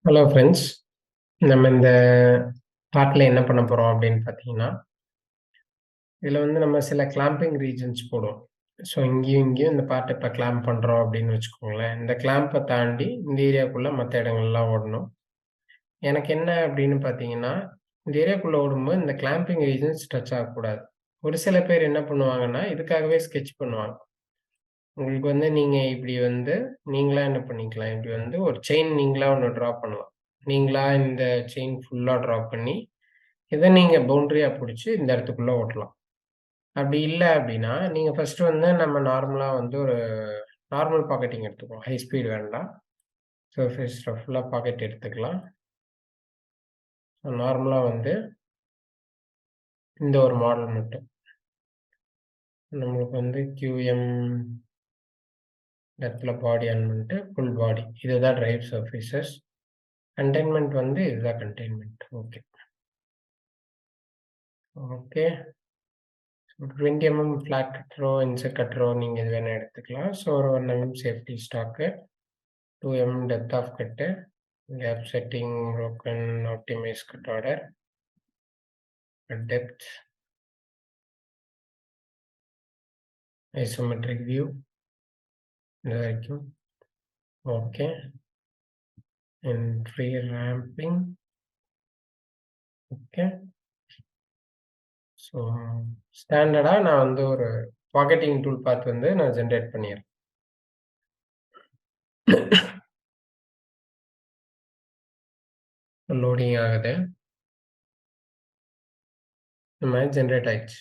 Hello friends. நம்ம இந்த பார்ட்ல என்ன பண்ண போறோம் அப்படின்னு பார்த்தீங்கன்னா, இதுல வந்து நம்ம சில கிளாம்பிங் ரீஜன்ஸ் போடுவோம். ஸோ இங்கேயும், இங்கேயும் இந்த பார்ட் இப்ப கிளாம்ப் பண்றோம் அப்படின்னு வச்சுக்கோங்களேன். இந்த கிளாம்ப தாண்டி இந்த ஏரியாக்குள்ள மத்த இடங்கள்லாம் ஓடணும். எனக்கு என்ன அப்படின்னு பார்த்தீங்கன்னா, இந்த ஏரியாக்குள்ள ஓடும்போது இந்த கிளாம்பிங் ரீஜன்ஸ் டச் ஆகக்கூடாது. ஒரு சில பேர் என்ன பண்ணுவாங்கன்னா, இதுக்காகவே ஸ்கெட்ச் பண்ணுவாங்க. உங்களுக்கு வந்து நீங்க இப்படி வந்து நீங்களா என்ன பண்ணிக்கலாம், இப்படி வந்து ஒரு செயின் நீங்களா ஒண்ணு டிரா பண்ணலாம். நீங்களா இந்த செயின் ஃபுல்லா டிரா பண்ணி இத நீங்க பவுண்டரியா புடிச்சு இந்த இடத்துக்குள்ள ஓட்டலாம். அப்படி இல்ல அப்படின்னா, நீங்க ஃபர்ஸ்ட் வந்து நம்ம நார்மலா வந்து ஒரு நார்மல் பாக்கெட்டிங் எடுத்துக்குவோம். ஹை ஸ்பீட் வேண்டாம். சர்ஃபேஸ் ரஃப்ல பாக்கெட் எடுத்துக்கலாம். நார்மலா வந்து இந்த ஒரு மாடல் மட்டும். நம்மளுக்கு வந்து QM இடத்துல பாடி ஆன் பண்ணிட்டு ஃபுல் பாடி. இதுதான் டிரைவ் சர்ஃபேசஸ். கண்டெய்ன்மென்ட் வந்து இதுதான் containment. Okay. Okay. 20 flat cut row, inset cut row நீங்க எது வேணா எடுத்துக்கலாம். ஸோ ஒரு 1 safety stock. 2 depth of cut, gap setting, broken, optimize cut order, depth, isometric view, இது வரைக்கும். ஓகே. Free ramping. ஓகே. ஸோ ஸ்டாண்டர்டா நான் வந்து ஒரு பாக்கெட்டிங் டூல் பாத் வந்து நான் ஜெனரேட் பண்ணிடுறேன். லோடிங் ஆகுது. இந்த மாதிரி ஜெனரேட் ஆயிடுச்சு.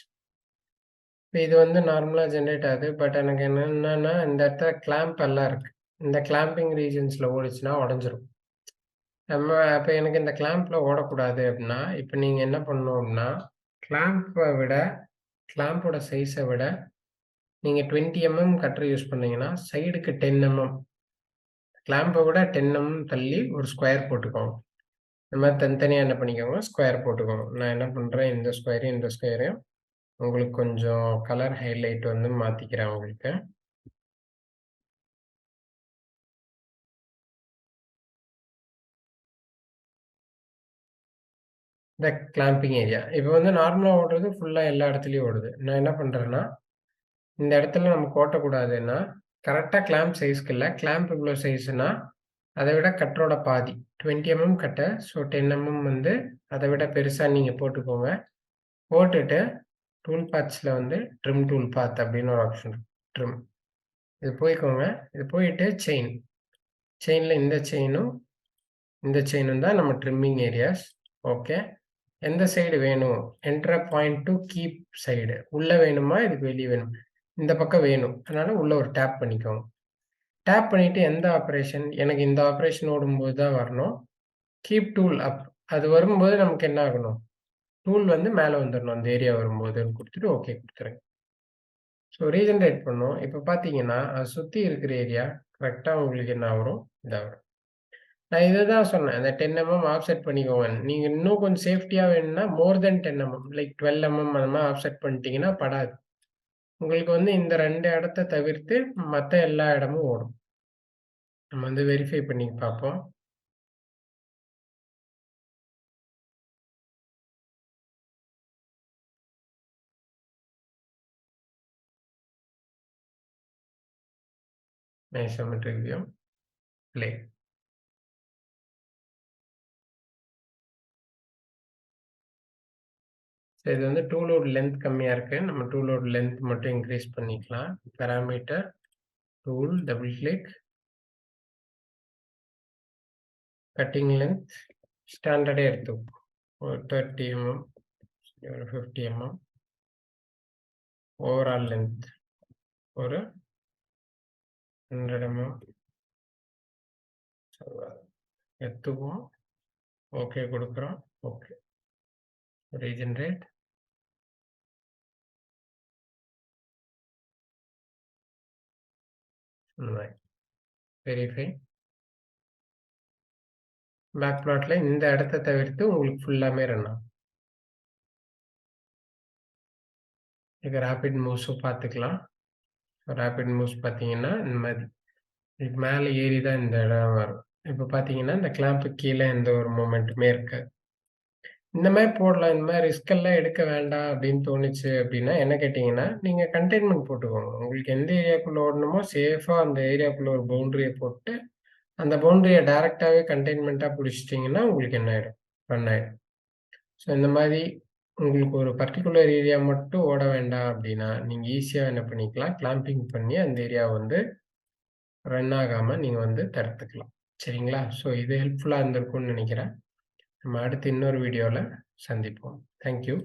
இது வந்து நார்மலா ஜெனரேட் ஆகுது. பட் எனக்கு என்னன்னா, இந்த இடத்துல கிளாம்ப் எல்லாம் இருக்கு. இந்த கிளாம்பிங் ரீஜியன்ஸ்ல ஓடுச்சுன்னா உடைஞ்சிரும். அப்ப எனக்கு இந்த கிளாம்ப்ல ஓடக்கூடாது அப்படின்னா, இப்ப நீங்க என்ன பண்ணணும் அப்படின்னா, கிளாம்ப விட கிளாம்போட சைஸ விட நீங்க 20 கட்டர் யூஸ் பண்ணீங்கன்னா, சைடுக்கு 10 கிளாம்ப விட 10 தள்ளி ஒரு ஸ்கொயர் போட்டுக்கோங்க. இந்த மாரி தனித்தனியா என்ன பண்ணிக்கோங்க, ஸ்கொயர் போட்டுக்கோங்க. நான் என்ன பண்றேன், இந்த ஸ்கொயரையும், இந்த ஸ்கொயரையும் உங்களுக்கு கொஞ்சம் கலர் ஹைலைட் வந்து மாத்திக்கிறேன் உங்களுக்கு. இந்த கிளாம்பிங் ஏரியா. இப்ப வந்து நார்மலா ஓடுறது ஃபுல்லா எல்லா இடத்துலயும் ஓடுது. நான் என்ன பண்றேன்னா, இந்த இடத்துல நமக்கு ஓட்டக்கூடாதுன்னா, கரெக்ட்டா கிளாம்ப் சைஸ்க்கு இல்ல. கிளாம்ப் இவ்ளோ சைஸ்ன்னா, அத விட கட்டரோட பாதி. 20 கட்ட. ஸோ 10 வந்து அத விட பெருசா நீங்க போட்டுக்கோங்க. போட்டுட்டு டூல் பாத்ஸ்ல வந்து ட்ரிம் டூல் பாத் அப்படின்னு ஒரு ஆப்ஷன் இருக்கு. ட்ரிம். இது போய்க்கோங்க. இது போயிட்டு செயின். செயின்ல இந்த செயினும், இந்த செயினும் தான் நம்ம ட்ரிம்மிங் ஏரியாஸ். ஓகே. எந்த சைடு வேணும்? Enter point to keep side. உள்ள வேணுமா? இதுக்கு வெளிய வேணுமா? இந்த பக்கம் வேணும். அதனால உள்ள ஒரு டேப் பண்ணிக்கோங்க. டேப் பண்ணிட்டு எந்த ஆப்பரேஷன்? எனக்கு இந்த ஆப்பரேஷன் ஓடும்போது தான் வரணும். கீப் டூல் அப். அது வரும்போது நமக்கு என்ன ஆகணும்? டூல் வந்து மேல வந்துரணும். அந்த ஏரியா வரும்போதுன்னு குடுத்துட்டு ஓகே குடுத்துருங்க. ஸோ ரீஜெனரேட் பண்ணும். இப்ப பார்த்தீங்கன்னா, அத சுத்தி இருக்கிற ஏரியா கரெக்ட்டா உங்களுக்கு என்ன வரும்? இதா வரும். நான் இததான் சொன்னேன். அந்த 10 ஆஃப்செட் பண்ணிக்கோங்க. நீங்க இன்னும் கொஞ்சம் சேஃப்டியா வேணும்னா, மோர் தென் 10 லைக் 12 அந்த மாரி ஆஃப்செட் பண்ணிட்டீங்கன்னா படாது. உங்களுக்கு வந்து இந்த 2 இடத்த தவிர்த்து மத்த எல்லா இடமும் ஓடும். நம்ம வந்து வெரிஃபை பண்ணி பார்ப்போம். Isometric view, play. ஸோ இது வந்து டூலோட லென்த் கம்மியா இருக்கு. நம்ம டூலோட லென்த் மட்டும் இன்கிரீஸ் பண்ணிக்கலாம். Parameter, tool, double click. Cutting length ஸ்டாண்டர்டே எடுத்துக்கோ. ஒரு 30 ஒரு 50 ஓவரால் லென்த் ஒரு 100 எடுத்துக்குவோம். ஓகே குடுக்குறோம். ஓகே. ரீஜெனரேட். இந்த மாரி. வெரிஃபை. பேக் ப்ளாட்ல இந்த இடத்த தவிர்த்து உங்களுக்கு ஃபுல்லாமே ரன் ஆகும். இது ரேபிட் மூவ்ஸும் பார்த்துக்கலாம். ரேபிட் மூவ்ஸ் பார்த்தீங்கன்னா, இந்த மாரி இதுக்கு மேல ஏறி தான் இந்த இடம் வரும். இப்ப பார்த்தீங்கன்னா, இந்த கிளாம்புக்கு கீழ எந்த ஒரு மூவ்மெண்ட்டுமே இருக்காது. இந்த மாரி போடலாம். இந்த மாரி ரிஸ்க் எல்லாம் எடுக்க வேண்டாம் அப்படின்னு தோணுச்சு அப்படின்னா, என்ன கேட்டீங்கன்னா, நீங்க கண்டெய்ன்மென்ட் போட்டுக்கோங்க. உங்களுக்கு எந்த ஏரியாக்குள்ள ஓடணுமோ சேஃபா அந்த ஏரியாக்குள்ள ஒரு பவுண்டரிய போட்டு, அந்த பவுண்டரிய டைரக்ட்டாவே கண்டெய்ன்மென்ட்டா புடிச்சுட்டீங்கன்னா, உங்களுக்கு என்ன ஆயிடும்? ரன் ஆயிடும். ஸோ இந்த மாரி உங்களுக்கு ஒரு பர்ட்டிகுலர் ஏரியா மட்டும் ஓட வேண்டாம் அப்படின்னா, நீங்க ஈஸியா என்ன பண்ணிக்கலாம், கிளாம்பிங் பண்ணி அந்த ஏரியாவ வந்து ரன் ஆகாம நீங்க வந்து தடுத்துக்கலாம். சரிங்களா? ஸோ இது ஹெல்ப்ஃபுல்லா இருந்திருக்கும்னு நெனைக்கிறேன். நம்ம அடுத்து இன்னொரு வீடியோல சந்திப்போம். Thank you.